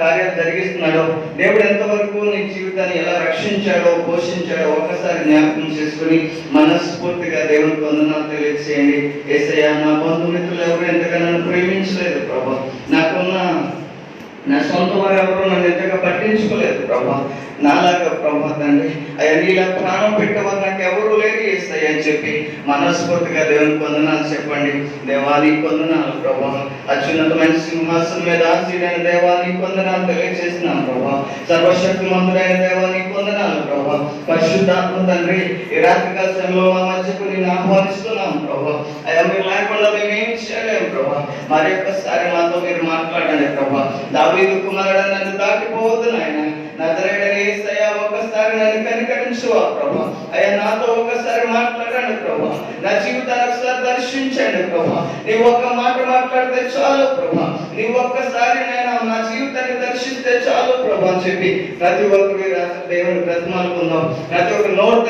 కార్యాలు జరిగిస్తున్నాడో, దేవుడు ఎంతవరకు నీ జీవితాన్ని ఎలా రక్షించాడో, పోషించాడో ఒక్కసారి జ్ఞాపకం చేసుకుని మనస్ఫూర్తిగా దేవునికి వందనాలు తెలియజేయండి. యేసయ్యా, నా బంధుమిత్రులు ఎవరు ఎంతగా నన్ను ప్రేమించలేదు ప్రభా, నా సొంత వారు ఎవరు నన్ను ఎంతగా పట్టించుకోలేదు ప్రభా, నాలాగా ప్రభా తండ్రి అయ్యా నీలా ప్రాణం పెట్టేవారు నాకు ఎవరు లేరు యేసయ్యా అని చెప్పి మనస్ఫూర్తిగా దేవునికి వందనాలు చెప్పండి. దేవానికి వందనాలు ప్రభా, అత్యున్నతమైన సింహాసనం మీద ఆసీనుడైన దేవానికి వందనాలు తెలియజేస్తున్నాం ప్రభా, సర్వశక్తిమంతుడైన దేవానికి వందనాలు ప్రభా. పరిశుద్ధాత్మ తండ్రి, ఈ రాత్రికాల సమయంలో మా మధ్యకు నేను ఆహ్వానిస్తున్నాం ప్రభా. అయ్యా మీరు లేకుండా మేమేమి చేయలేము ప్రభా, మరి ఒక్కసారి మాతో మీరు మాట్లాడండి ప్రభా. దావీదు కుమారుడు నన్ను దాటిపోవద్దు నాయన, నజరేయుడైన యేసయ్యా ఒక్కసారి నన్ను కనికరించువా ప్రభా. అయ్యా నాతో ఒక్కసారి మాట్లాడండి ప్రభా, నా జీవితాన్ని ఒకసారి దర్శించండి ప్రభా. నీ ఒక్క మాట మాట్లాడితే చాలు ప్రభా, నీ ఒక్కసారి నేను నా జీవితాన్ని దర్శిస్తే చాలు ప్రభా అని చెప్పి ప్రతి ఒక్కరు దేవుని బ్రతిమాలుకుందాం. ప్రతి ఒక్క నోరు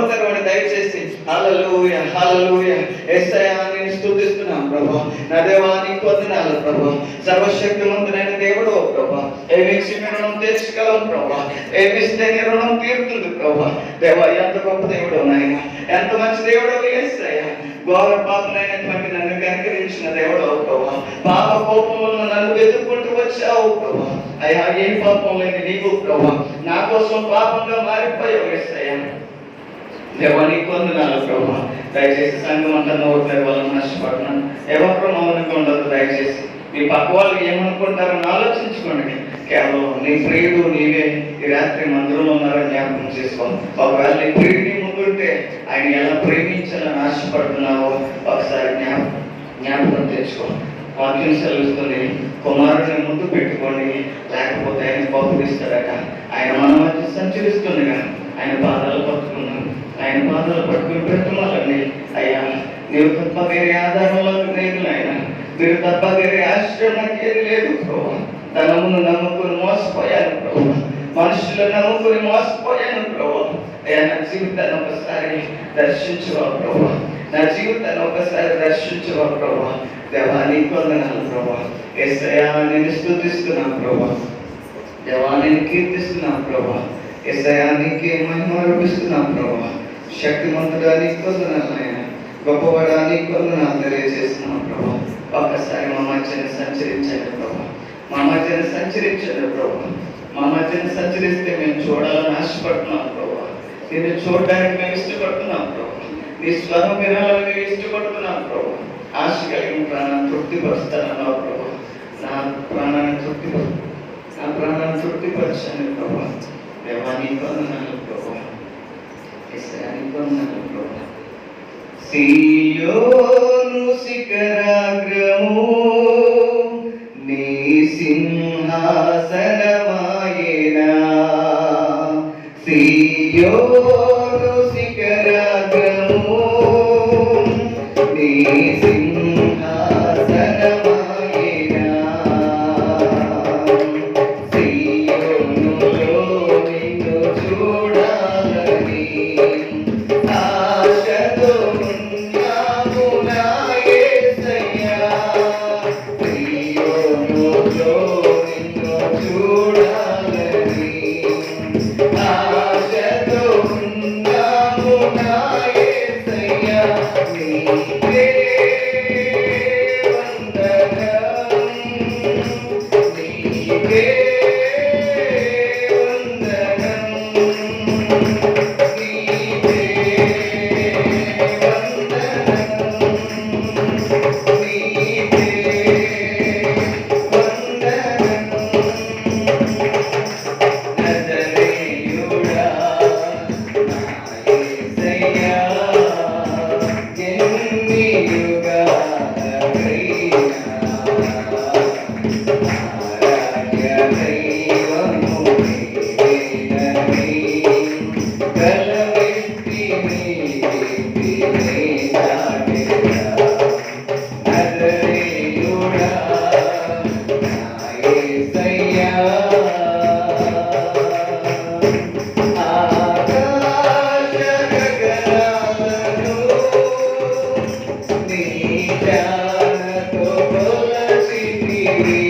తెరవండి దయచేసి. హల్లెలూయా హల్లెలూయా. యేసయ్యా నేను స్తుతిస్తున్నాను ప్రభా, నా దేవా నీకు వందనాలు ప్రభా. సర్వశక్తిమంతుడైన దేవుడు ప్రభా, ఏమిచ్చి మీ రుణం తీర్చగలం ప్రభా, ఏమిస్తే నీ రుణం తీరుతుంది ప్రభా. దేవా ఎంత గొప్ప దేవుడు నాయన, ఎంత మంచి దేవుడు యేసయ్యా. ఘోర పాపనైనటువంటి నన్ను కనికరించిన దేవుడు ప్రభా, పాప కోపంలో నన్ను వెతుక్కుంటూ వచ్చావు ప్రభా. అయ్యా ఏ పాపం లేని నీవు ప్రభా నా కోసం పాపంగా మారిపోయావు యేసయ్యా. దేవా నీకు వందనాలు ప్రభా. దయచేసి సంఘం అంతా నోరు తెరవాలని నష్టపడుతున్నాను. ఎవరు మౌనంగా ఉండదు దయచేసి. మీ పక్క వాళ్ళు ఏమనుకుంటారని ఆలోచించుకోండి. కేవలం నీ ప్రియుడు నీవే ఈ రాత్రి మందిరంలో ఉన్నారని జ్ఞాపకం చేసుకో. ఒకవేళ నీ ప్రియుడి ముందుంటే ఆయన ఎలా ప్రేమించాలని ఆశపడుతున్నావో ఒకసారి జ్ఞాపకం తెచ్చుకో. వాక్యం సెలవుస్తుంది, కుమారుడిని ముందు పెట్టుకోండి లేకపోతే ఆయన కోపగిస్తాడట. ఆయన మన మధ్య సంచరిస్తుండగా ఆయన పాదాలు పట్టుకున్నాను, ఆయన పాదాలు పట్టుకుని పెట్టుకోవాలండి. అయ్యా నీవు తప్ప వేరే ఆధారంలో లేదు నాయన, మీరు తప్ప వేరే ఆశ్రయం నాకు ఏది లేదు ప్రభు. ధనమును నమ్ముకుని మోసపోయాను ప్రభు, మనుషులను నమ్ముకుని మోసపోయాను ప్రభు. అయ్యా నా జీవితాన్ని ఒకసారి దర్శించువా ప్రభు, నా జీవితాన్ని ఒకసారి దర్శించువా ప్రభు. దేవా నీకు వందనాలు ప్రభు. యేసయ్యా నేను స్తుతిస్తున్నాను ప్రభు, దేవా నేను కీర్తిస్తున్నాను ప్రభు. యేసయ్యా నీకే మహిమ అర్పిస్తున్నాను ప్రభు. శక్తిమంతుడా నీకు వందనాలు నాయన, గొప్పవాడా నీకు వందనాలు తెలియజేస్తున్నాను ప్రభు. ఒక్కసారి మా మధ్యన సంచరించండి ప్రభు, మా మధ్యన సంచరించండి ప్రభు. మా మధ్యన సంచరిస్తే మేము చూడాలని ఆశపడుతున్నాం ప్రభు. నేను చూడడానికి మేము ఇష్టపడుతున్నాం ప్రభు, నీ స్వరం వినాలని మేము ఇష్టపడుతున్నాం ప్రభు. ఆశ కలిగిన ప్రాణాన్ని తృప్తిపరుస్తానన్నావు ప్రభు. నా ప్రాణాన్ని తృప్తిపరచండి ప్రభు. దేవా నీకు వందనాలు ప్రభు, యేసయ్యా నీకు వందనాలు ప్రభు. సీయోను శిఖరాగ్రము నీ సింహాసనమాయేనా, సీయోను శిఖరాగ్రము నీ సింహాసనమాయేనా, సీయోనులో నిన్ను చూడాలని ఆశతో ఉన్నాము నా యేసయ్యా. సీయోనులో నిన్ను చూడాలని ఆశతో ఉన్నాము నా యేసయ్యా. నీకే వందనం, నీకే వందనం, నీకే వందనం, నీకే వందనం. నజరేయుడా నా యేసయ్యా, ఎన్ని యుగాలైనా ఆరాధ్య దైవము నీవేనని గలమెత్తి నీ కీర్తినే చాటెదా. నజరేయుడా నా యేసయ్యా, ఆకాశ గగనాలను నీ జ్ఞానతో కొలచితివి.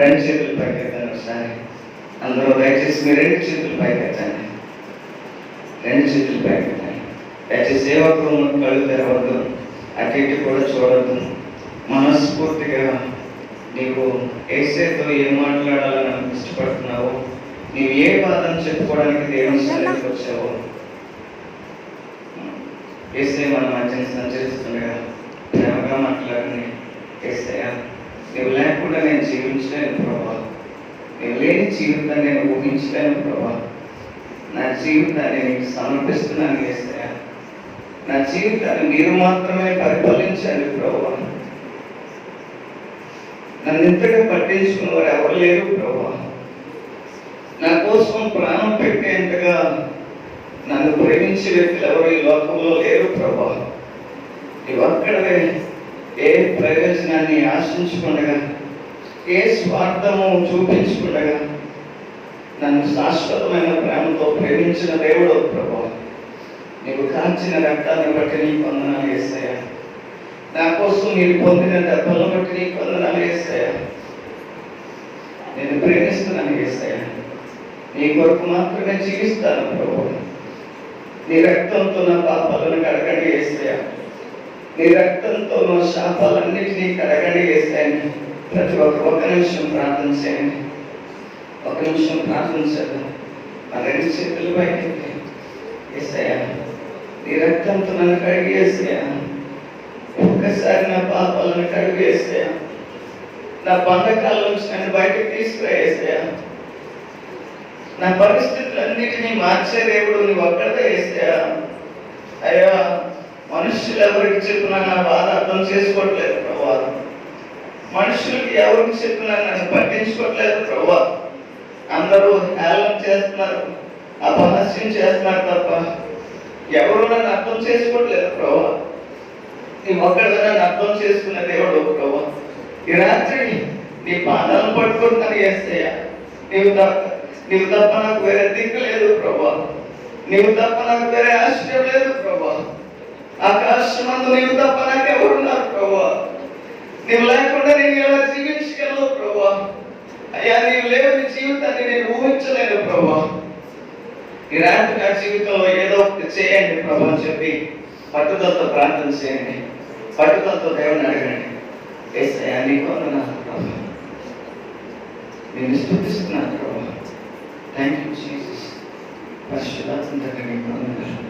రెండు చేతులు పైకెత్తాను ఒకసారి. అందరూ దయచేసి మీ రెండు చేతులు పైకెత్తండి. రెండు చేతులు పైకెత్తండి. దయచేసి సేవకులు కళ్ళు తెరవద్దు, అటు ఇటు కూడా చూడద్దు. మనస్ఫూర్తిగా నీవు యేసుతో ఏం మాట్లాడాలని ఇష్టపడుతున్నావో, నీవు ఏ బాధను చెప్పుకోవడానికి దేవుని సన్నిధికి వచ్చావో, యేసే మన మధ్యన సంచరిస్తుండగా ప్రేమగా మాట్లాడిని. యేసయ్యా, నువ్వు లేకుండా నేను జీవించలేను ప్రభా, నువ్వు లేని జీవితాన్ని నేను ఊహించలేను ప్రభా. నా జీవితాన్ని నీకు సమర్పిస్తున్నాను యేసయ్యా. నా జీవితాన్ని మీరు మాత్రమే పరిపాలించండి ప్రభా. నన్ను ఇంతగా పట్టించుకున్న వారు ఎవరు లేరు ప్రభా. నా కోసం ప్రాణం పెట్టేంతగా నన్ను ప్రేమించే వ్యక్తులు ఎవరు ఈ లోకంలో లేరు ప్రభా. నీవు అక్కడే ఏ ప్రయోజనాన్ని ఆశించకుండగా, ఏ స్వార్థము చూపించకుండగా నన్ను శాశ్వతమైన ప్రేమతో ప్రేమించిన దేవుడు ప్రభా. నీవు కాల్చిన రక్తాన్ని బట్టి నీకు వందనాలు యేసయ్యా. నా కోసం మీరు పొందిన దెబ్బలను బట్టి నీకు వందనాలు యేసయ్యా. నేను ప్రేమిస్తున్నాను యేసయ్యా. నీ కొరకు మాత్రమే జీవిస్తాను ప్రభు. నీ రక్తంతో నా పాపాలను కడగండి యేసయ్యా. నీ రక్తంతో నా శాపాలన్నిటినీ కడగండి యేసయ్యా. ప్రతి ఒక్క నిమిషం ప్రార్థన చేయండి. ఒక నిమిషం ప్రార్థన చేద్దాం. నా రెండు చేతులు పైకి యేసయ్యా, నీ రక్తంతో నన్ను కడిగి యేసయ్యా. ఒక్కసారి నా పాపాలను కడిగి యేసయ్యా. నా బంధకాల నుంచి నన్ను బయటకు తీసుకురా యేసయ్యా. నా పరిస్థితులన్నిటినీ మార్చే దేవుడు నువ్వు ఒక్కడే యేసయ్యా. అయ్యా, మనుషులు ఎవరికి చెప్పినా నా బాధ అర్థం చేసుకోవట్లేదు ప్రభా. మనుషులకి ఎవరికి చెప్పినా నన్ను పట్టించుకోవట్లేదు ప్రభా. అందరూ హేళన చేస్తున్నారు, అపహాస్యం చేస్తున్నారు తప్ప ఎవరు నన్ను అర్థం చేసుకోవట్లేదు ప్రభా. నీ ఒక్కడే నన్ను అర్థం చేసుకున్న దేవుడు ప్రభా. ఈ రాత్రి నీ పాదాలను పట్టుకుంటున్నాను యేసయ్యా. నీవు తప్ప నాకు వేరే దిక్కు లేదు ప్రభా. నీవు తప్ప నాకు వేరే ఆశ్రయం లేదు ప్రభా. ఆకాశమందు నీవు తప్ప నాకు ఎవరున్నారు ప్రభా. నీవు లేకుండా నేను ఎలా జీవించగలను ప్రభా. అయ్యా, నీవు లేని జీవితాన్ని నేను ఊహించలేను ప్రభా. ఈ రాత్రి నా జీవితంలో ఏదో ఒకటి చేయండి ప్రభా అని చెప్పి పట్టుదలతో ప్రార్థన చేయండి. పట్టుదలతో దేవుని అడగండి. యేసయ్యా, నీకు వందనాలు ప్రభా. నేను స్తుతిస్తున్నాను ప్రభా. Thank you Jesus. పరిశుద్ధాత్మ తండ్రి, నీకు వందనాలు.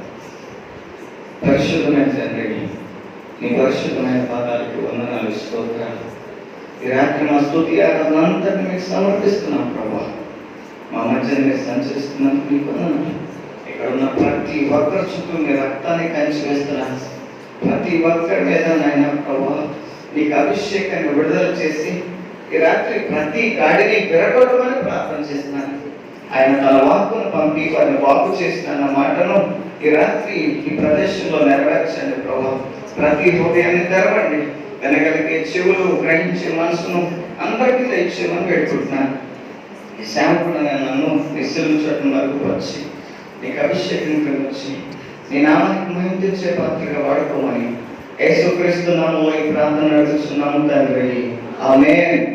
పరిశుద్ధమైన తండ్రి, నీ పరిశుద్ధమైన పాదాలకు వందనాలు, స్తోత్రాలు. ఈ రాత్రి మా స్తుతి ఆరాధన అంతటిని మీకు సమర్పిస్తున్నాం ప్రభా. మా మధ్యన మీరు సంచరిస్తున్నందుకు మీకు వందనాలు. ఇక్కడ ఉన్న ప్రతి ఒక్కరి చుట్టూ మీ రక్తాన్ని కంచి వేస్తున్నాను. ప్రతి ఒక్కరి మీద నాయన ప్రభా నీకు అభిషేకాన్ని విడుదల చేసి ఈ రాత్రి ప్రతి గాడిని విరగొట్టమని ప్రార్థన చేస్తున్నాను. ఆయన తన వాక్కును పంపి వారిని వాకు చేసిన మాటను ఈ రాత్రి ఈ ప్రదేశంలో నెరవేర్చండి ప్రభా. ప్రతి హృదయాన్ని తెరవండి. వినగలిగే చెవులు, గ్రహించే మనసును అందరికీ తెచ్చేమని పెట్టుకుంటున్నాను. ఈ సేవకుడు నన్ను నిశ్చలు చోట మరుగుపరిచి నీకు అభిషేకం కలిగించి నీ నామానికి మహిమ తెచ్చే పాత్రగా వాడుకోమని యేసుక్రీస్తు నామములో ఈ ప్రార్థన నడుస్తున్నాము తండ్రి. ఆమేన్.